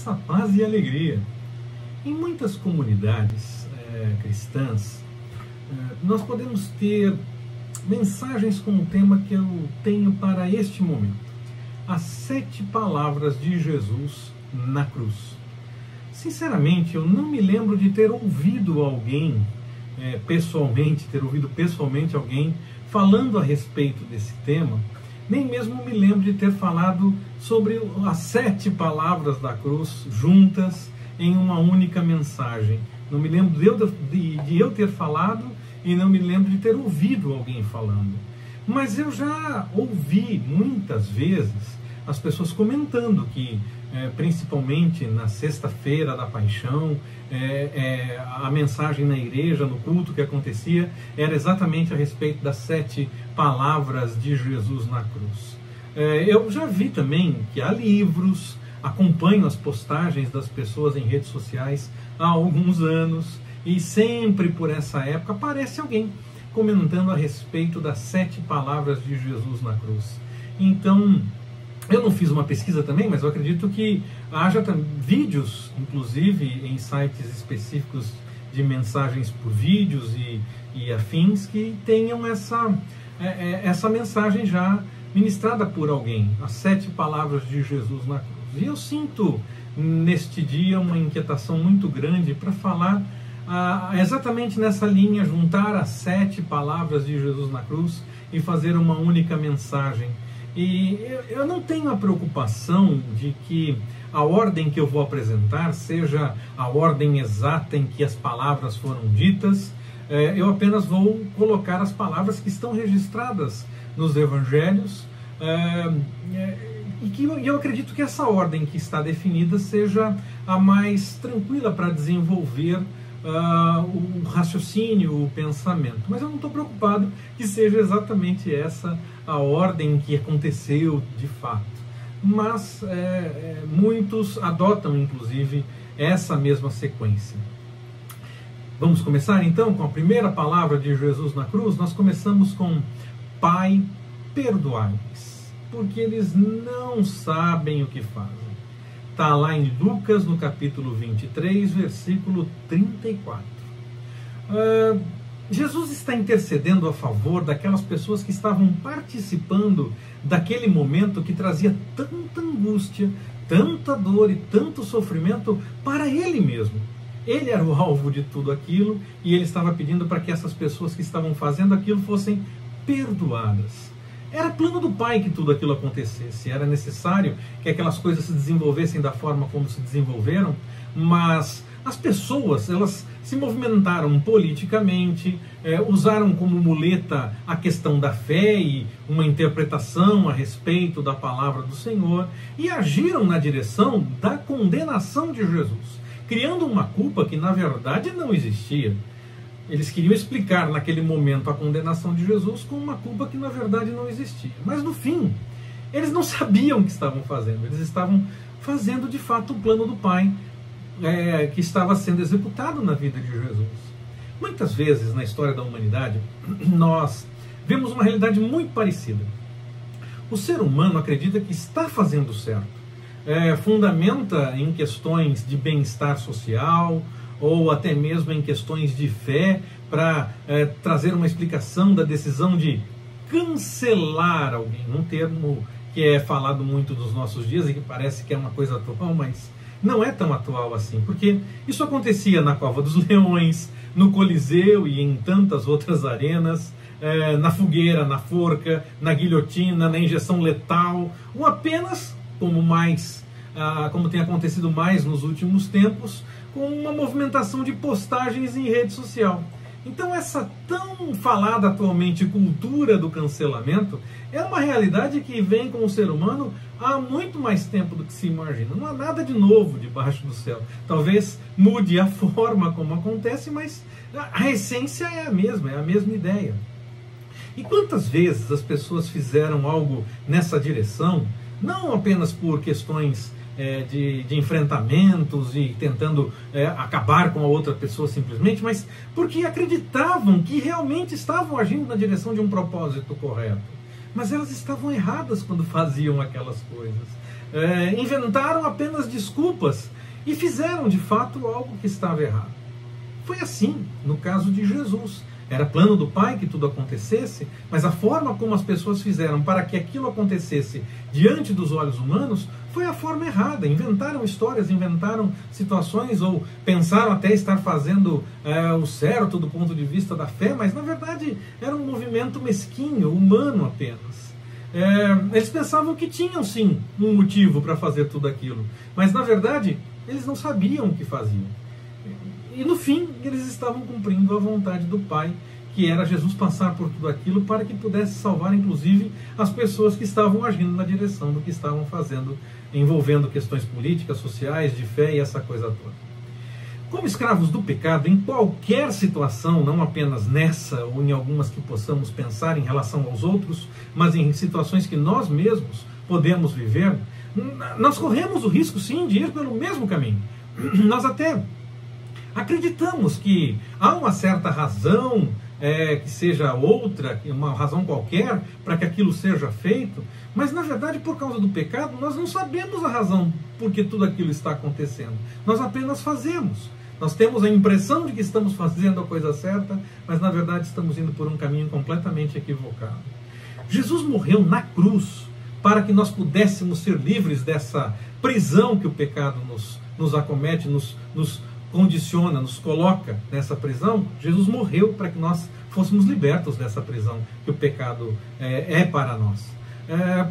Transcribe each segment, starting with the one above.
graça, paz e alegria. Em muitas comunidades cristãs, nós podemos ter mensagens com o tema que eu tenho para este momento: as 7 palavras de Jesus na cruz. Sinceramente, eu não me lembro de ter ouvido alguém pessoalmente alguém falando a respeito desse tema, nem mesmo me lembro de ter falado sobre as 7 palavras da cruz juntas em uma única mensagem. Não me lembro de eu ter falado e não me lembro de ter ouvido alguém falando. Mas eu já ouvi muitas vezes as pessoas comentando que, principalmente na sexta-feira da Paixão, a mensagem na igreja, no culto que acontecia, era exatamente a respeito das 7 palavras de Jesus na cruz. Eu já vi também que há livros, acompanho as postagens das pessoas em redes sociais há alguns anos, e sempre por essa época aparece alguém comentando a respeito das 7 palavras de Jesus na cruz. Então, eu não fiz uma pesquisa também, mas eu acredito que haja vídeos, inclusive em sites específicos de mensagens por vídeos e afins, que tenham essa mensagem já ministrada por alguém, as 7 palavras de Jesus na cruz. E eu sinto neste dia uma inquietação muito grande para falar exatamente nessa linha, juntar as 7 palavras de Jesus na cruz e fazer uma única mensagem. E eu não tenho a preocupação de que a ordem que eu vou apresentar seja a ordem exata em que as palavras foram ditas. Eu apenas vou colocar as palavras que estão registradas nos evangelhos, e eu acredito que essa ordem que está definida seja a mais tranquila para desenvolver o raciocínio, o pensamento. Mas eu não estou preocupado que seja exatamente essa a ordem que aconteceu de fato. Mas muitos adotam, inclusive, essa mesma sequência. Vamos começar então com a primeira palavra de Jesus na cruz. Nós começamos com: Pai, perdoai-lhes, porque eles não sabem o que fazem. Está lá em Lucas, no capítulo 23, versículo 34. Jesus está intercedendo a favor daquelas pessoas que estavam participando daquele momento que trazia tanta angústia, tanta dor e tanto sofrimento para ele mesmo. Ele era o alvo de tudo aquilo e ele estava pedindo para que essas pessoas que estavam fazendo aquilo fossem perdoadas. Era plano do Pai que tudo aquilo acontecesse. Era necessário que aquelas coisas se desenvolvessem da forma como se desenvolveram, mas as pessoas, elas se movimentaram politicamente, usaram como muleta a questão da fé e uma interpretação a respeito da palavra do Senhor, e agiram na direção da condenação de Jesus, criando uma culpa que na verdade não existia. Eles queriam explicar naquele momento a condenação de Jesus com uma culpa que na verdade não existia. Mas no fim, eles não sabiam o que estavam fazendo. Eles estavam fazendo de fato o plano do Pai, que estava sendo executado na vida de Jesus. Muitas vezes na história da humanidade, nós vemos uma realidade muito parecida. O ser humano acredita que está fazendo certo. Fundamenta em questões de bem-estar social, ou até mesmo em questões de fé, para trazer uma explicação da decisão de cancelar alguém, um termo que é falado muito nos nossos dias e que parece que é uma coisa atual, mas não é tão atual assim, porque isso acontecia na Cova dos Leões, no Coliseu e em tantas outras arenas, na fogueira, na forca, na guilhotina, na injeção letal, ou apenas, como tem acontecido mais nos últimos tempos, com uma movimentação de postagens em rede social. Então essa tão falada atualmente cultura do cancelamento é uma realidade que vem com o ser humano há muito mais tempo do que se imagina. Não há nada de novo debaixo do céu. Talvez mude a forma como acontece, mas a essência é a mesma ideia. E quantas vezes as pessoas fizeram algo nessa direção, não apenas por questões de enfrentamentos e tentando acabar com a outra pessoa simplesmente, mas porque acreditavam que realmente estavam agindo na direção de um propósito correto. Mas elas estavam erradas quando faziam aquelas coisas. Inventaram apenas desculpas e fizeram de fato algo que estava errado. Foi assim no caso de Jesus. Era plano do Pai que tudo acontecesse, mas a forma como as pessoas fizeram para que aquilo acontecesse diante dos olhos humanos foi a forma errada. Inventaram histórias, inventaram situações, ou pensaram até estar fazendo o certo do ponto de vista da fé, mas na verdade era um movimento mesquinho, humano apenas. Eles pensavam que tinham sim um motivo para fazer tudo aquilo, mas na verdade eles não sabiam o que faziam. E no fim, eles estavam cumprindo a vontade do Pai, que era Jesus passar por tudo aquilo para que pudesse salvar, inclusive, as pessoas que estavam agindo na direção do que estavam fazendo, envolvendo questões políticas, sociais, de fé e essa coisa toda. Como escravos do pecado, em qualquer situação, não apenas nessa ou em algumas que possamos pensar em relação aos outros, mas em situações que nós mesmos podemos viver, nós corremos o risco, sim, de ir pelo mesmo caminho. Nós até acreditamos que há uma certa razão, que seja outra, uma razão qualquer, para que aquilo seja feito, mas na verdade, por causa do pecado, nós não sabemos a razão por que tudo aquilo está acontecendo. Nós apenas fazemos. Nós temos a impressão de que estamos fazendo a coisa certa, mas na verdade estamos indo por um caminho completamente equivocado. Jesus morreu na cruz para que nós pudéssemos ser livres dessa prisão que o pecado nos acomete, nos condiciona, nos coloca nessa prisão. Jesus morreu para que nós fôssemos libertos dessa prisão que o pecado é para nós.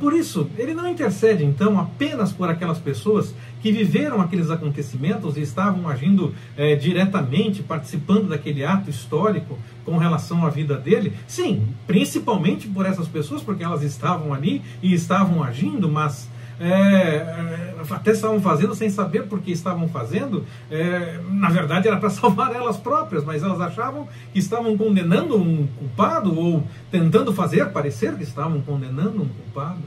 Por isso, ele não intercede então apenas por aquelas pessoas que viveram aqueles acontecimentos e estavam agindo diretamente, participando daquele ato histórico com relação à vida dele. Sim, principalmente por essas pessoas, porque elas estavam ali e estavam agindo, mas até estavam fazendo sem saber por que estavam fazendo. Na verdade era para salvar elas próprias, mas elas achavam que estavam condenando um culpado, ou tentando fazer parecer que estavam condenando um culpado.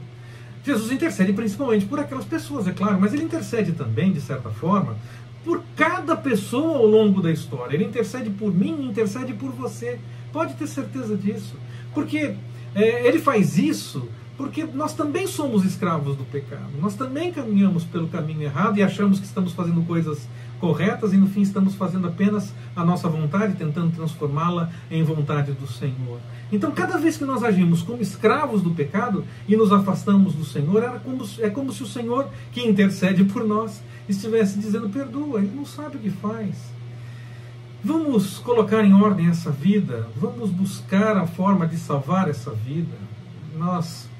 Jesus intercede principalmente por aquelas pessoas, é claro, mas ele intercede também, de certa forma, por cada pessoa ao longo da história. Ele intercede por mim, intercede por você. Pode ter certeza disso, porque ele faz isso porque nós também somos escravos do pecado. Nós também caminhamos pelo caminho errado e achamos que estamos fazendo coisas corretas e no fim estamos fazendo apenas a nossa vontade, tentando transformá-la em vontade do Senhor. Então, cada vez que nós agimos como escravos do pecado e nos afastamos do Senhor, é como se o Senhor, que intercede por nós, estivesse dizendo: perdoa, ele não sabe o que faz. Vamos colocar em ordem essa vida, vamos buscar a forma de salvar essa vida. Nós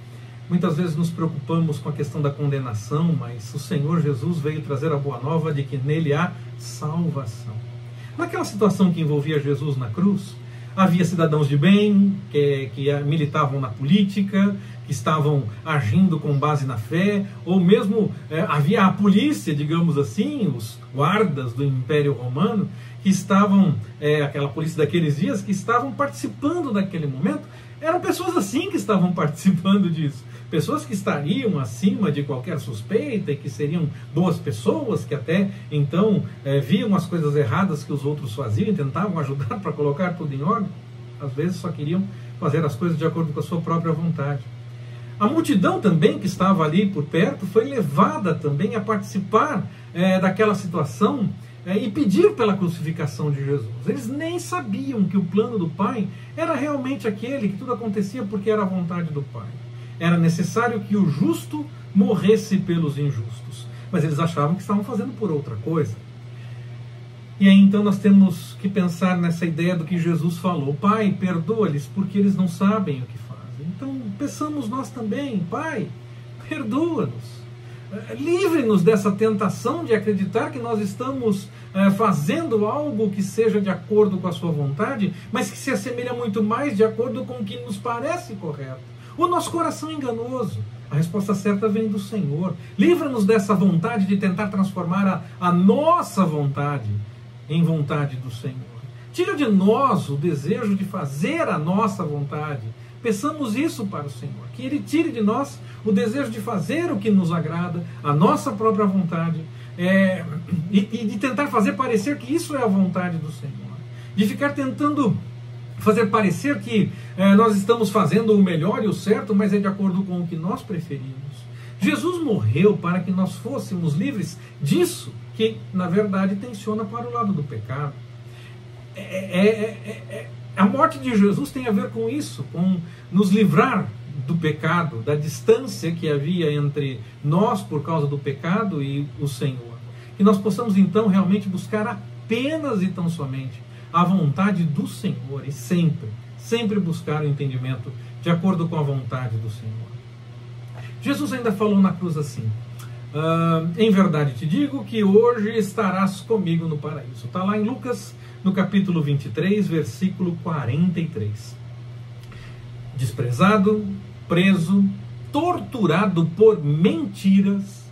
muitas vezes nos preocupamos com a questão da condenação, mas o Senhor Jesus veio trazer a boa nova de que nele há salvação. Naquela situação que envolvia Jesus na cruz, havia cidadãos de bem que militavam na política, que estavam agindo com base na fé, ou mesmo havia a polícia, digamos assim, os guardas do Império Romano, que estavam, aquela polícia daqueles dias, que estavam participando daquele momento. Eram pessoas assim que estavam participando disso. Pessoas que estariam acima de qualquer suspeita e que seriam boas pessoas, que até então viam as coisas erradas que os outros faziam e tentavam ajudar para colocar tudo em ordem. Às vezes só queriam fazer as coisas de acordo com a sua própria vontade. A multidão também que estava ali por perto foi levada também a participar daquela situação e pedir pela crucificação de Jesus. Eles nem sabiam que o plano do Pai era realmente aquele, que tudo acontecia porque era a vontade do Pai. Era necessário que o justo morresse pelos injustos. Mas eles achavam que estavam fazendo por outra coisa. E aí então nós temos que pensar nessa ideia do que Jesus falou: Pai, perdoa-lhes porque eles não sabem o que fazem. Então peçamos nós também: Pai, perdoa-nos. Livre-nos dessa tentação de acreditar que nós estamos fazendo algo que seja de acordo com a sua vontade, mas que se assemelha muito mais de acordo com o que nos parece correto. O nosso coração é enganoso. A resposta certa vem do Senhor. Livra-nos dessa vontade de tentar transformar a nossa vontade em vontade do Senhor. Tira de nós o desejo de fazer a nossa vontade. Peçamos isso para o Senhor, que Ele tire de nós o desejo de fazer o que nos agrada, a nossa própria vontade, e de tentar fazer parecer que isso é a vontade do Senhor. De ficar tentando fazer parecer que nós estamos fazendo o melhor e o certo, mas é de acordo com o que nós preferimos. Jesus morreu para que nós fôssemos livres disso, que, na verdade, tensiona para o lado do pecado. A morte de Jesus tem a ver com isso, com nos livrar do pecado, da distância que havia entre nós por causa do pecado e o Senhor. Que nós possamos então realmente buscar apenas e tão somente a vontade do Senhor e sempre buscar o entendimento de acordo com a vontade do Senhor. Jesus ainda falou na cruz assim: em verdade te digo que hoje estarás comigo no paraíso. Está lá em Lucas, no capítulo 23, versículo 43. Desprezado, preso, torturado por mentiras,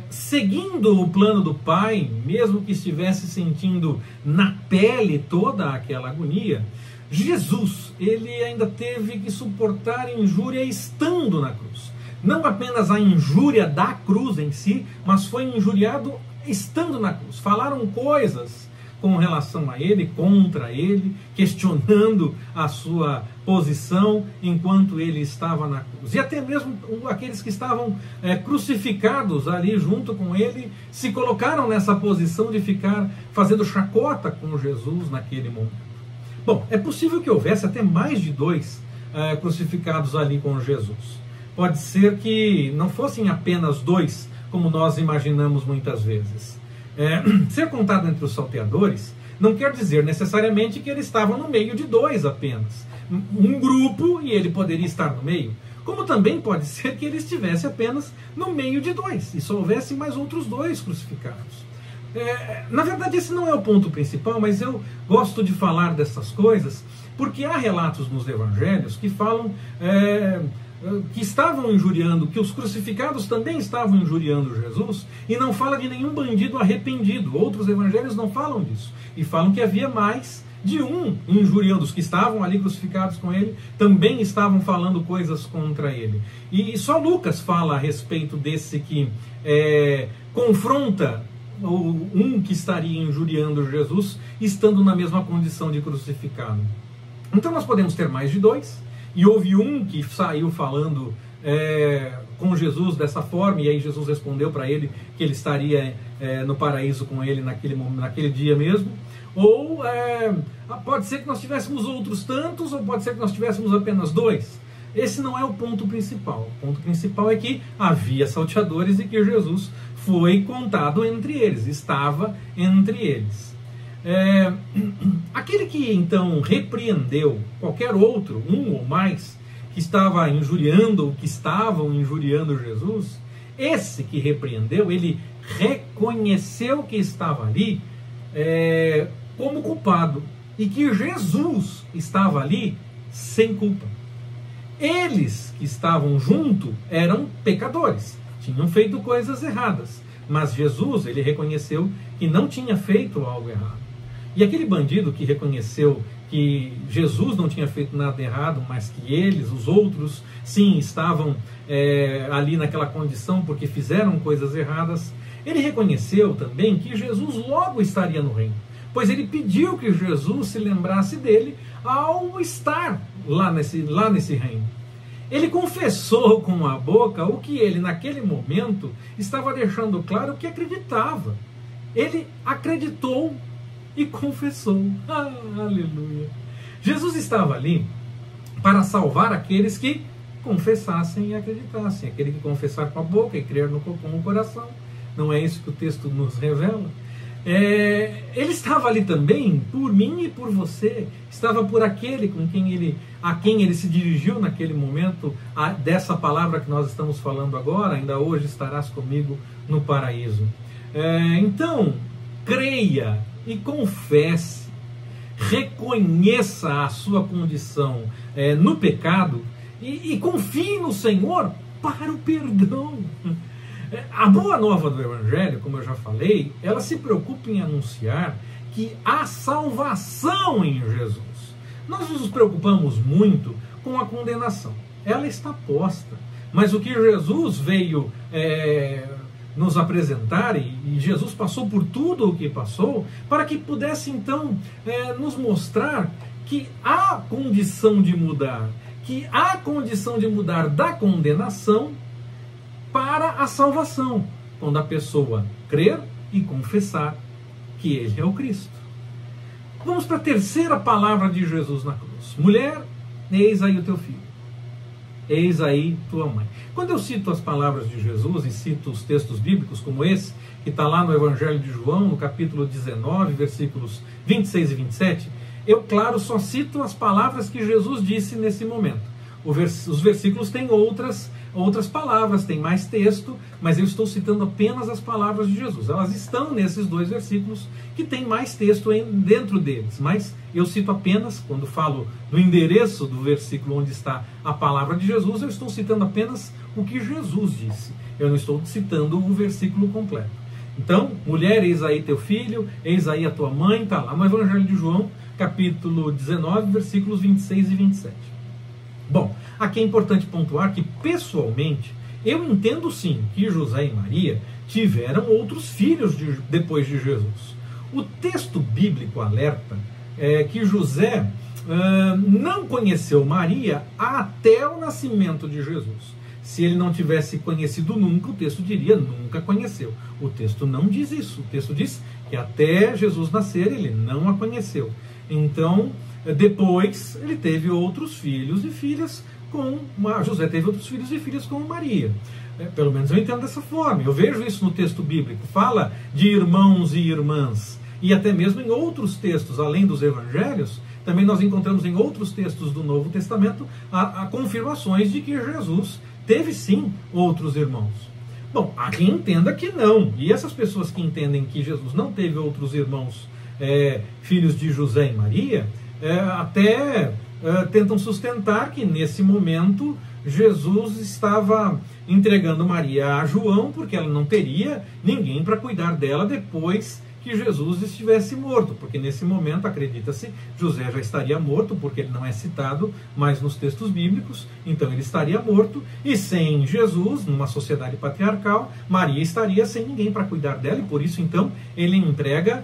seguindo o plano do Pai, mesmo que estivesse sentindo na pele toda aquela agonia, Jesus, ele ainda teve que suportar injúria estando na cruz. Não apenas a injúria da cruz em si, mas foi injuriado estando na cruz. Falaram coisas com relação a ele, contra ele, questionando a sua posição enquanto ele estava na cruz. E até mesmo aqueles que estavam crucificados ali junto com ele, se colocaram nessa posição de ficar fazendo chacota com Jesus naquele momento. Bom, é possível que houvesse até mais de 2 crucificados ali com Jesus. Pode ser que não fossem apenas 2, como nós imaginamos muitas vezes. Ser contado entre os salteadores não quer dizer necessariamente que ele estava no meio de 2 apenas. Um grupo e ele poderia estar no meio. Como também pode ser que ele estivesse apenas no meio de 2 e só houvesse mais outros 2 crucificados. Na verdade, esse não é o ponto principal, mas eu gosto de falar dessas coisas porque há relatos nos evangelhos que falam que estavam injuriando, que os crucificados também estavam injuriando Jesus, e não fala de nenhum bandido arrependido. Outros evangelhos não falam disso, e falam que havia mais de um injuriando. Os que estavam ali crucificados com ele também estavam falando coisas contra ele. E só Lucas fala a respeito desse que confronta um que estaria injuriando Jesus, estando na mesma condição de crucificado. Então nós podemos ter mais de 2, e houve um que saiu falando com Jesus dessa forma, e aí Jesus respondeu para ele que ele estaria no paraíso com ele naquele dia mesmo. Ou pode ser que nós tivéssemos outros tantos, ou pode ser que nós tivéssemos apenas 2. Esse não é o ponto principal. O ponto principal é que havia salteadores e que Jesus foi contado entre eles, estava entre eles. Aquele que então repreendeu qualquer outro, um ou mais, que estava injuriando ou que estavam injuriando Jesus, esse que repreendeu, ele reconheceu que estava ali como culpado e que Jesus estava ali sem culpa. Eles que estavam junto eram pecadores, tinham feito coisas erradas, mas Jesus, ele reconheceu que não tinha feito algo errado. E aquele bandido que reconheceu que Jesus não tinha feito nada errado, mas que eles, os outros, sim, estavam ali naquela condição porque fizeram coisas erradas, ele reconheceu também que Jesus logo estaria no reino, pois ele pediu que Jesus se lembrasse dele ao estar lá nesse reino. Ele confessou com a boca o que ele, naquele momento, estava deixando claro que acreditava. Ele acreditou e confessou. Aleluia! Jesus estava ali para salvar aqueles que confessassem e acreditassem. Aquele que confessar com a boca e crer com o coração. Não é isso que o texto nos revela? Ele estava ali também por mim e por você. Estava por aquele a quem ele se dirigiu naquele momento, dessa palavra que nós estamos falando agora: ainda hoje estarás comigo no paraíso. Então, creia e confesse, reconheça a sua condição no pecado e confie no Senhor para o perdão. A boa nova do Evangelho, como eu já falei, ela se preocupa em anunciar que há salvação em Jesus. Nós nos preocupamos muito com a condenação. Ela está posta. Mas o que Jesus veio nos apresentar, e Jesus passou por tudo o que passou, para que pudesse então nos mostrar que há condição de mudar, da condenação para a salvação, quando a pessoa crer e confessar que ele é o Cristo. Vamos para a terceira palavra de Jesus na cruz. Mulher, eis aí o teu filho. Eis aí tua mãe. Quando eu cito as palavras de Jesus e cito os textos bíblicos como esse, que está lá no Evangelho de João, no capítulo 19, versículos 26 e 27, eu, claro, só cito as palavras que Jesus disse nesse momento. Os versículos têm outras palavras, tem mais texto, mas eu estou citando apenas as palavras de Jesus. Elas estão nesses dois versículos que tem mais texto dentro deles, mas eu cito apenas, quando falo do endereço do versículo onde está a palavra de Jesus, eu estou citando apenas o que Jesus disse. Eu não estou citando o versículo completo. Então, mulher, eis aí teu filho, eis aí a tua mãe, está lá no Evangelho de João, capítulo 19, versículos 26 e 27. Bom, aqui é importante pontuar que, pessoalmente, eu entendo sim que José e Maria tiveram outros filhos depois de Jesus. O texto bíblico alerta que José não conheceu Maria até o nascimento de Jesus. Se ele não tivesse conhecido nunca, o texto diria nunca conheceu. O texto não diz isso. O texto diz que até Jesus nascer ele não a conheceu. Então, depois ele teve outros filhos e filhas José teve outros filhos e filhas com Maria. Pelo menos eu entendo dessa forma. Eu vejo isso no texto bíblico. Fala de irmãos e irmãs. E até mesmo em outros textos, além dos evangelhos, também nós encontramos em outros textos do Novo Testamento a confirmações de que Jesus teve sim outros irmãos. Bom, há quem entenda que não. E essas pessoas que entendem que Jesus não teve outros irmãos filhos de José e Maria, até tentam sustentar que nesse momento Jesus estava entregando Maria a João, porque ela não teria ninguém para cuidar dela depois que Jesus estivesse morto, porque nesse momento, acredita-se, José já estaria morto, porque ele não é citado mais nos textos bíblicos, então ele estaria morto, e sem Jesus, numa sociedade patriarcal, Maria estaria sem ninguém para cuidar dela, e por isso então ele entrega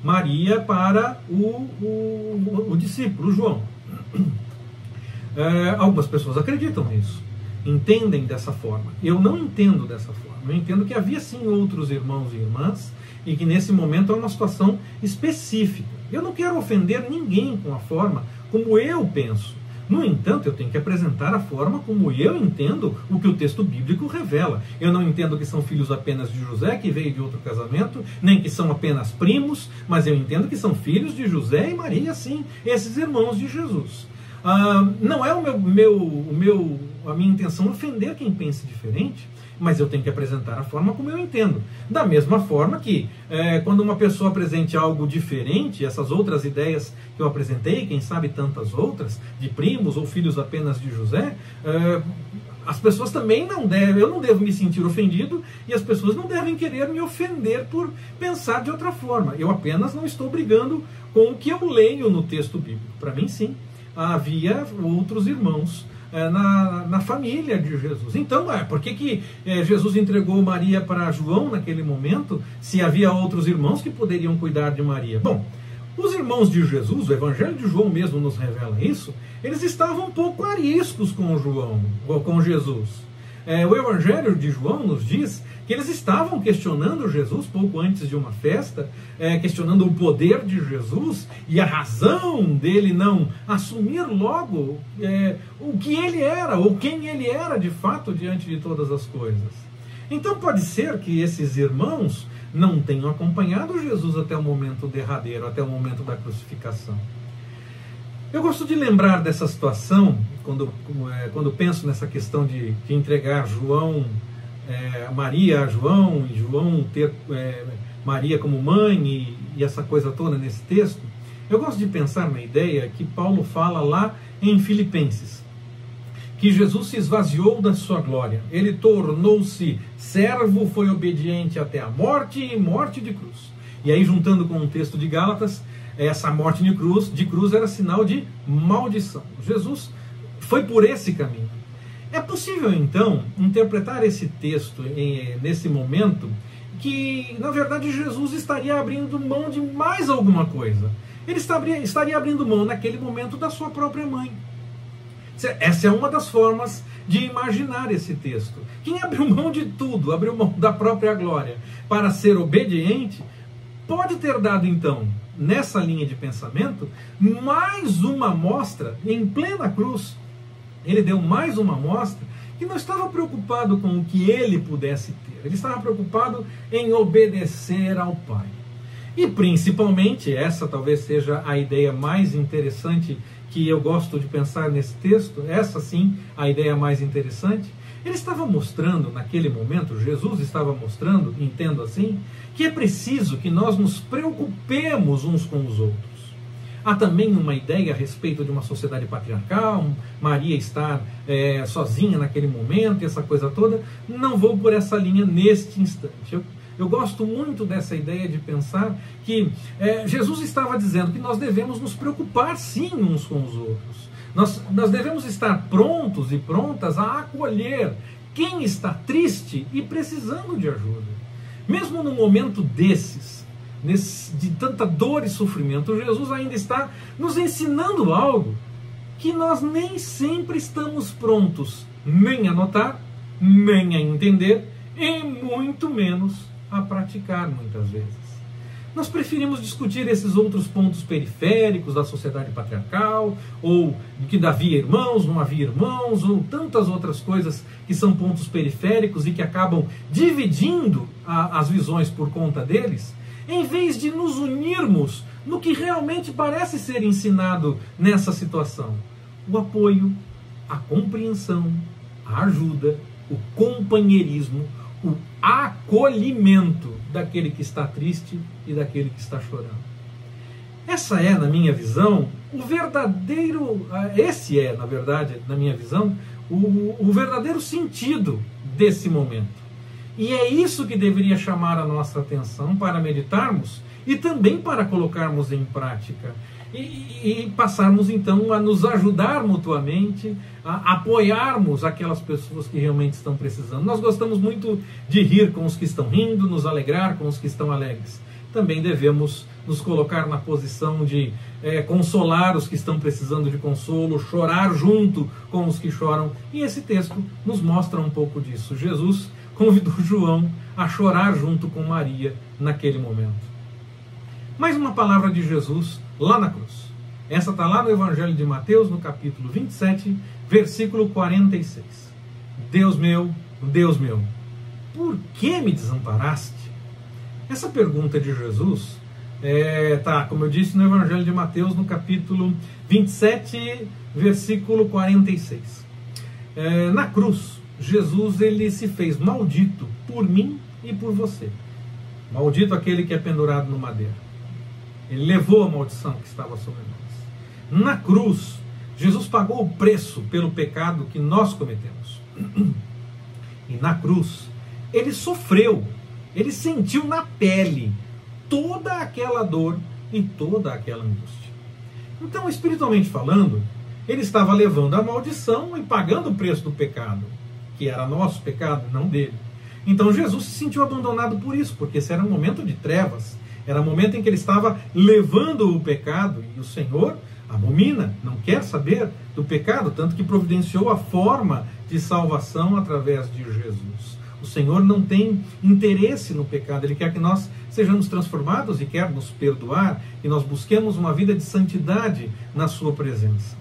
Maria para o discípulo João. Algumas pessoas acreditam nisso, entendem dessa forma. Eu não entendo dessa forma. Eu entendo que havia sim outros irmãos e irmãs e que nesse momento é uma situação específica. Eu não quero ofender ninguém com a forma como eu penso. No entanto, eu tenho que apresentar a forma como eu entendo o que o texto bíblico revela. Eu não entendo que são filhos apenas de José, que veio de outro casamento, nem que são apenas primos, mas eu entendo que são filhos de José e Maria, sim, esses irmãos de Jesus. Não é a minha intenção ofender quem pense diferente, mas eu tenho que apresentar a forma como eu entendo. Da mesma forma que, quando uma pessoa apresente algo diferente, essas outras ideias que eu apresentei, quem sabe tantas outras, de primos ou filhos apenas de José, as pessoas também não devem, eu não devo me sentir ofendido e as pessoas não devem querer me ofender por pensar de outra forma. Eu apenas não estou brigando com o que eu leio no texto bíblico. Para mim, sim, havia outros irmãos na família de Jesus. Então, por que Jesus entregou Maria para João naquele momento, se havia outros irmãos que poderiam cuidar de Maria? Bom, os irmãos de Jesus, o Evangelho de João mesmo nos revela isso, eles estavam um pouco ariscos com Jesus. O Evangelho de João nos diz que eles estavam questionando Jesus pouco antes de uma festa, questionando o poder de Jesus e a razão dele não assumir logo o que ele era, ou quem ele era de fato diante de todas as coisas. Então pode ser que esses irmãos não tenham acompanhado Jesus até o momento derradeiro, até o momento da crucificação. Eu gosto de lembrar dessa situação, quando penso nessa questão de entregar Maria a João, e João ter Maria como mãe, e essa coisa toda nesse texto. Eu gosto de pensar na ideia que Paulo fala lá em Filipenses, que Jesus se esvaziou da sua glória, ele tornou-se servo, foi obediente até a morte e morte de cruz. E aí, juntando com o texto de Gálatas, essa morte de cruz era sinal de maldição. Jesus foi por esse caminho. É possível, então, interpretar esse texto nesse momento que, na verdade, Jesus estaria abrindo mão de mais alguma coisa. Ele estaria abrindo mão, naquele momento, da sua própria mãe. Essa é uma das formas de imaginar esse texto. Quem abriu mão de tudo, abriu mão da própria glória para ser obediente, pode ter dado então, nessa linha de pensamento, mais uma amostra em plena cruz. Ele deu mais uma amostra que não estava preocupado com o que ele pudesse ter. Ele estava preocupado em obedecer ao Pai. E principalmente, essa talvez seja a ideia mais interessante que eu gosto de pensar nesse texto, essa sim, a ideia mais interessante. Ele estava mostrando, naquele momento, Jesus estava mostrando, entendo assim, que é preciso que nós nos preocupemos uns com os outros. Há também uma ideia a respeito de uma sociedade patriarcal, Maria estar sozinha naquele momento, essa coisa toda. Não vou por essa linha neste instante. Eu gosto muito dessa ideia de pensar que Jesus estava dizendo que nós devemos nos preocupar sim uns com os outros. Nós devemos estar prontos e prontas a acolher quem está triste e precisando de ajuda. Mesmo num momento desses, de tanta dor e sofrimento, Jesus ainda está nos ensinando algo que nós nem sempre estamos prontos nem a notar, nem a entender e muito menos a praticar muitas vezes. Nós preferimos discutir esses outros pontos periféricos da sociedade patriarcal, ou que havia irmãos, não havia irmãos, ou tantas outras coisas que são pontos periféricos e que acabam dividindo as visões por conta deles, em vez de nos unirmos no que realmente parece ser ensinado nessa situação: o apoio, a compreensão, a ajuda, o companheirismo, o acolhimento daquele que está triste e daquele que está chorando. Essa é, na minha visão, esse é, na verdade, na minha visão, o verdadeiro sentido desse momento. E é isso que deveria chamar a nossa atenção para meditarmos e também para colocarmos em prática. E passarmos então a nos ajudar mutuamente, a apoiarmos aquelas pessoas que realmente estão precisando. Nós gostamos muito de rir com os que estão rindo, nos alegrar com os que estão alegres. Também devemos nos colocar na posição de consolar os que estão precisando de consolo, chorar junto com os que choram. E esse texto nos mostra um pouco disso. Jesus convidou João a chorar junto com Maria naquele momento. Mais uma palavra de Jesus lá na cruz. Essa está lá no Evangelho de Mateus, no capítulo 27, versículo 46. Deus meu, por que me desamparaste? Essa pergunta de Jesus está, como eu disse, no Evangelho de Mateus, no capítulo 27, versículo 46. Na cruz, Jesus ele se fez maldito por mim e por você. Maldito aquele que é pendurado no madeiro. Ele levou a maldição que estava sobre nós. Na cruz, Jesus pagou o preço pelo pecado que nós cometemos. E na cruz, ele sofreu, ele sentiu na pele toda aquela dor e toda aquela angústia. Então, espiritualmente falando, ele estava levando a maldição e pagando o preço do pecado, que era nosso pecado, não dele. Então Jesus se sentiu abandonado por isso, porque esse era um momento de trevas. Era o momento em que ele estava levando o pecado, e o Senhor abomina, não quer saber do pecado, tanto que providenciou a forma de salvação através de Jesus. O Senhor não tem interesse no pecado, Ele quer que nós sejamos transformados e quer nos perdoar, e nós busquemos uma vida de santidade na sua presença.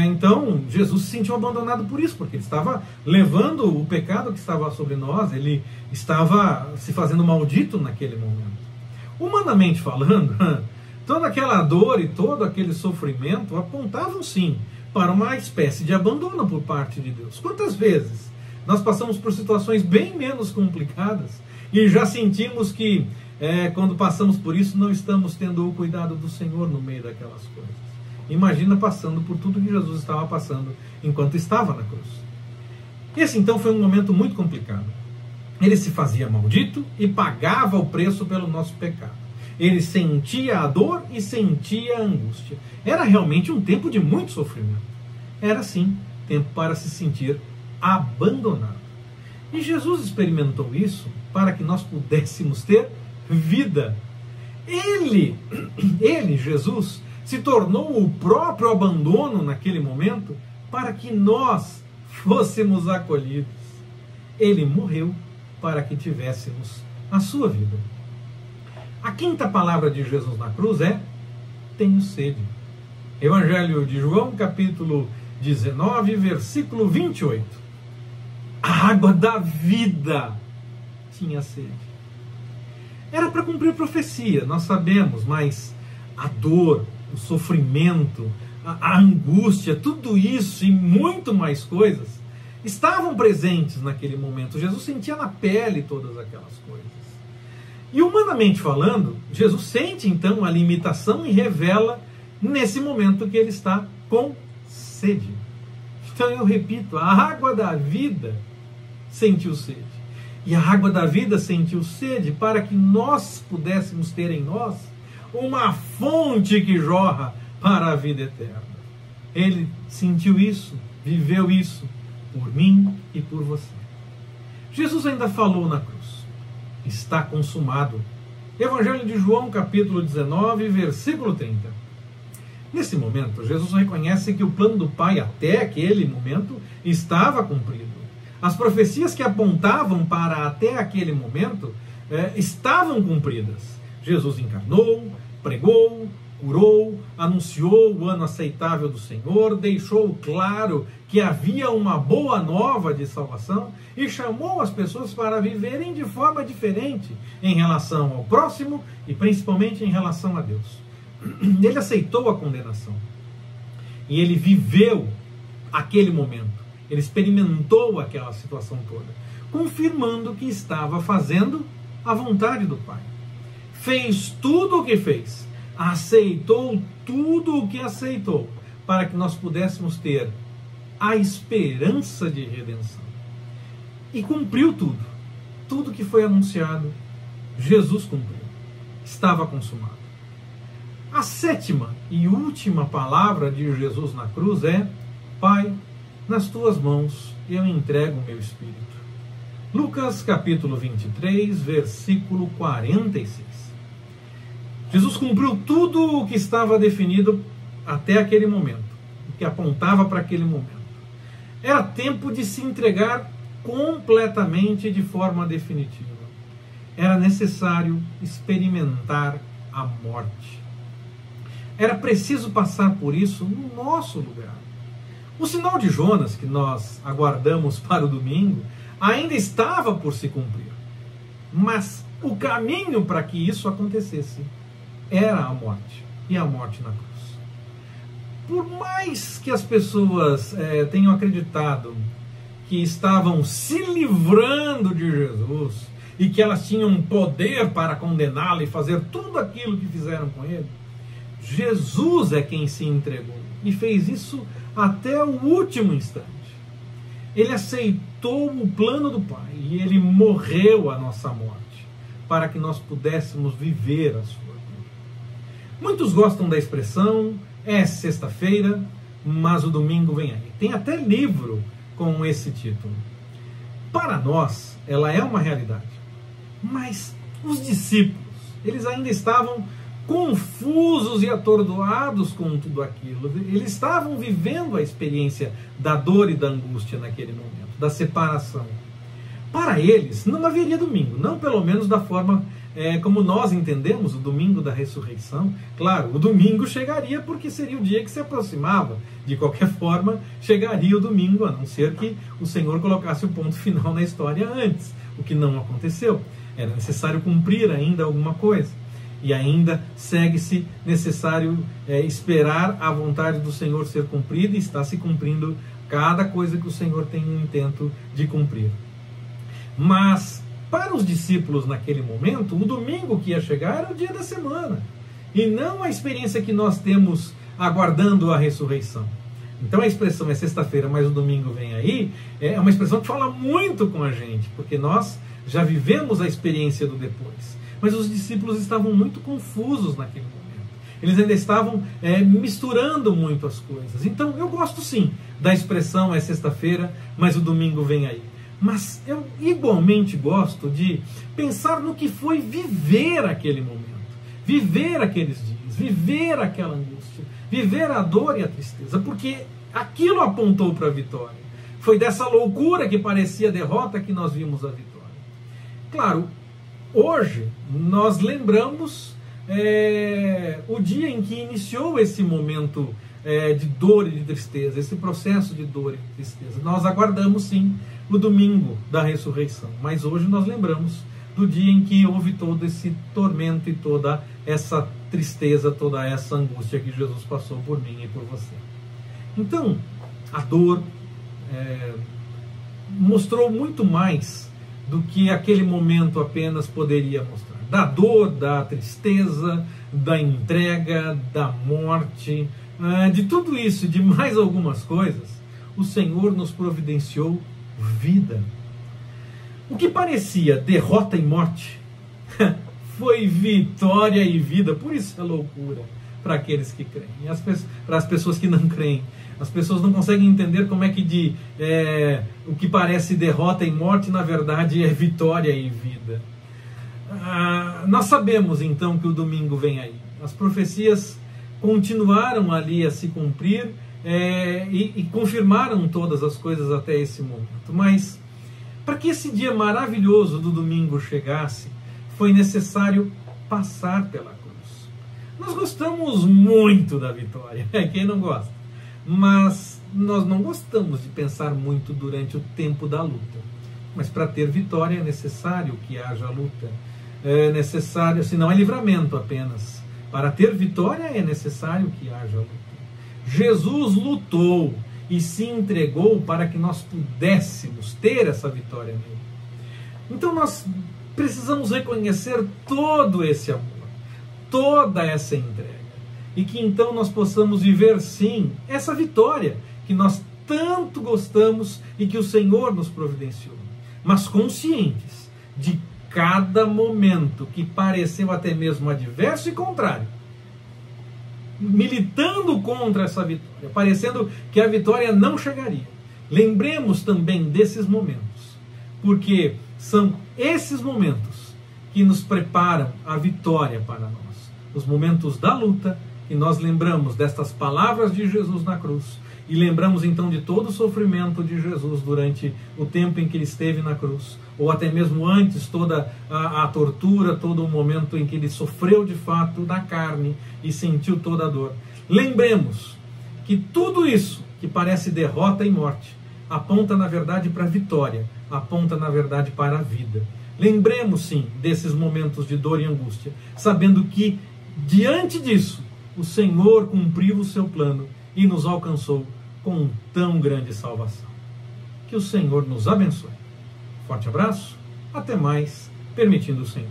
Então, Jesus se sentiu abandonado por isso, porque ele estava levando o pecado que estava sobre nós, ele estava se fazendo maldito naquele momento. Humanamente falando, toda aquela dor e todo aquele sofrimento apontavam sim para uma espécie de abandono por parte de Deus. Quantas vezes nós passamos por situações bem menos complicadas e já sentimos que quando passamos por isso não estamos tendo o cuidado do Senhor no meio daquelas coisas. Imagina passando por tudo que Jesus estava passando enquanto estava na cruz. Esse então foi um momento muito complicado. Ele se fazia maldito e pagava o preço pelo nosso pecado. Ele sentia a dor e sentia a angústia. Era realmente um tempo de muito sofrimento. Era sim tempo para se sentir abandonado. E Jesus experimentou isso para que nós pudéssemos ter vida. Ele, Jesus, se tornou o próprio abandono naquele momento para que nós fôssemos acolhidos. Ele morreu para que tivéssemos a sua vida. A quinta palavra de Jesus na cruz é: tenho sede. Evangelho de João, capítulo 19, versículo 28. A água da vida tinha sede. Era para cumprir profecia, nós sabemos, mas a dor, o sofrimento, a angústia, tudo isso e muito mais coisas estavam presentes naquele momento. Jesus sentia na pele todas aquelas coisas. E humanamente falando, Jesus sente então a limitação e revela nesse momento que ele está com sede. Então eu repito, a água da vida sentiu sede. E a água da vida sentiu sede para que nós pudéssemos ter em nós uma fonte que jorra para a vida eterna. Ele sentiu isso, viveu isso por mim e por você. Jesus ainda falou na cruz: está consumado. Evangelho de João, capítulo 19, versículo 30. Nesse momento, Jesus reconhece que o plano do Pai até aquele momento estava cumprido. As profecias que apontavam para até aquele momento estavam cumpridas. Jesus encarnou, pregou, curou, anunciou o ano aceitável do Senhor, deixou claro que havia uma boa nova de salvação e chamou as pessoas para viverem de forma diferente em relação ao próximo e principalmente em relação a Deus. Ele aceitou a condenação e ele viveu aquele momento, ele experimentou aquela situação toda, confirmando que estava fazendo a vontade do Pai. Fez tudo o que fez, aceitou tudo o que aceitou, para que nós pudéssemos ter a esperança de redenção. E cumpriu tudo. Tudo que foi anunciado, Jesus cumpriu. Estava consumado. A sétima e última palavra de Jesus na cruz é: Pai, nas tuas mãos eu entrego o meu espírito. Lucas capítulo 23, versículo 46. Jesus cumpriu tudo o que estava definido até aquele momento, o que apontava para aquele momento. Era tempo de se entregar completamente de forma definitiva. Era necessário experimentar a morte. Era preciso passar por isso no nosso lugar. O sinal de Jonas, que nós aguardamos para o domingo, ainda estava por se cumprir. Mas o caminho para que isso acontecesse era a morte, e a morte na cruz. Por mais que as pessoas tenham acreditado que estavam se livrando de Jesus e que elas tinham poder para condená-lo e fazer tudo aquilo que fizeram com ele, Jesus é quem se entregou e fez isso até o último instante. Ele aceitou o plano do Pai e ele morreu a nossa morte para que nós pudéssemos viver a sua. Muitos gostam da expressão: é sexta-feira, mas o domingo vem aí. Tem até livro com esse título. Para nós, ela é uma realidade. Mas os discípulos, eles ainda estavam confusos e atordoados com tudo aquilo. Eles estavam vivendo a experiência da dor e da angústia naquele momento, da separação. Para eles, não haveria domingo, não pelo menos da forma como nós entendemos o domingo da ressurreição. Claro, o domingo chegaria porque seria o dia que se aproximava. De qualquer forma, chegaria o domingo, a não ser que o Senhor colocasse o ponto final na história antes, o que não aconteceu. Era necessário cumprir ainda alguma coisa. E ainda segue-se necessário esperar a vontade do Senhor ser cumprida, e está se cumprindo cada coisa que o Senhor tem um intento de cumprir. Mas para os discípulos naquele momento, o domingo que ia chegar era o dia da semana, e não a experiência que nós temos aguardando a ressurreição. Então a expressão é sexta-feira, mas o domingo vem aí, é uma expressão que fala muito com a gente, porque nós já vivemos a experiência do depois. Mas os discípulos estavam muito confusos naquele momento. Eles ainda estavam misturando muito as coisas. Então eu gosto sim da expressão é sexta-feira, mas o domingo vem aí. Mas eu igualmente gosto de pensar no que foi viver aquele momento, viver aqueles dias, viver aquela angústia, viver a dor e a tristeza, porque aquilo apontou para a vitória. Foi dessa loucura que parecia derrota que nós vimos a vitória. Claro, hoje nós lembramos o dia em que iniciou esse momento de dor e de tristeza, esse processo de dor e de tristeza. Nós aguardamos sim o domingo da ressurreição, mas hoje nós lembramos do dia em que houve todo esse tormento e toda essa tristeza, toda essa angústia que Jesus passou por mim e por você. Então, a dor mostrou muito mais do que aquele momento apenas poderia mostrar. Da dor, da tristeza, da entrega, da morte, de tudo isso e de mais algumas coisas, o Senhor nos providenciou vida. O que parecia derrota e morte foi vitória e vida. Por isso é loucura para aqueles que creem. Para as pessoas que não creem, as pessoas não conseguem entender como é que o que parece derrota e morte, na verdade, é vitória e vida. Nós sabemos então que o domingo vem aí. As profecias continuaram ali a se cumprir e confirmaram todas as coisas até esse momento. Mas para que esse dia maravilhoso do domingo chegasse, foi necessário passar pela cruz. Nós gostamos muito da vitória, quem não gosta? Mas nós não gostamos de pensar muito durante o tempo da luta. Mas para ter vitória é necessário que haja luta. É necessário, senão é livramento apenas. Para ter vitória é necessário que haja luta. Jesus lutou e se entregou para que nós pudéssemos ter essa vitória nele. Então nós precisamos reconhecer todo esse amor, toda essa entrega, e que então nós possamos viver sim essa vitória que nós tanto gostamos e que o Senhor nos providenciou, mas conscientes de cada momento que pareceu até mesmo adverso e contrário, militando contra essa vitória, parecendo que a vitória não chegaria. Lembremos também desses momentos, porque são esses momentos que nos preparam a vitória para nós. Os momentos da luta, e nós lembramos destas palavras de Jesus na cruz, e lembramos então de todo o sofrimento de Jesus durante o tempo em que ele esteve na cruz, ou até mesmo antes, toda a tortura, todo o momento em que ele sofreu de fato na carne e sentiu toda a dor. Lembremos que tudo isso que parece derrota e morte aponta na verdade para a vitória, aponta na verdade para a vida. Lembremos sim desses momentos de dor e angústia, sabendo que diante disso o Senhor cumpriu o seu plano e nos alcançou com tão grande salvação. Que o Senhor nos abençoe. Forte abraço, até mais, permitindo o Senhor.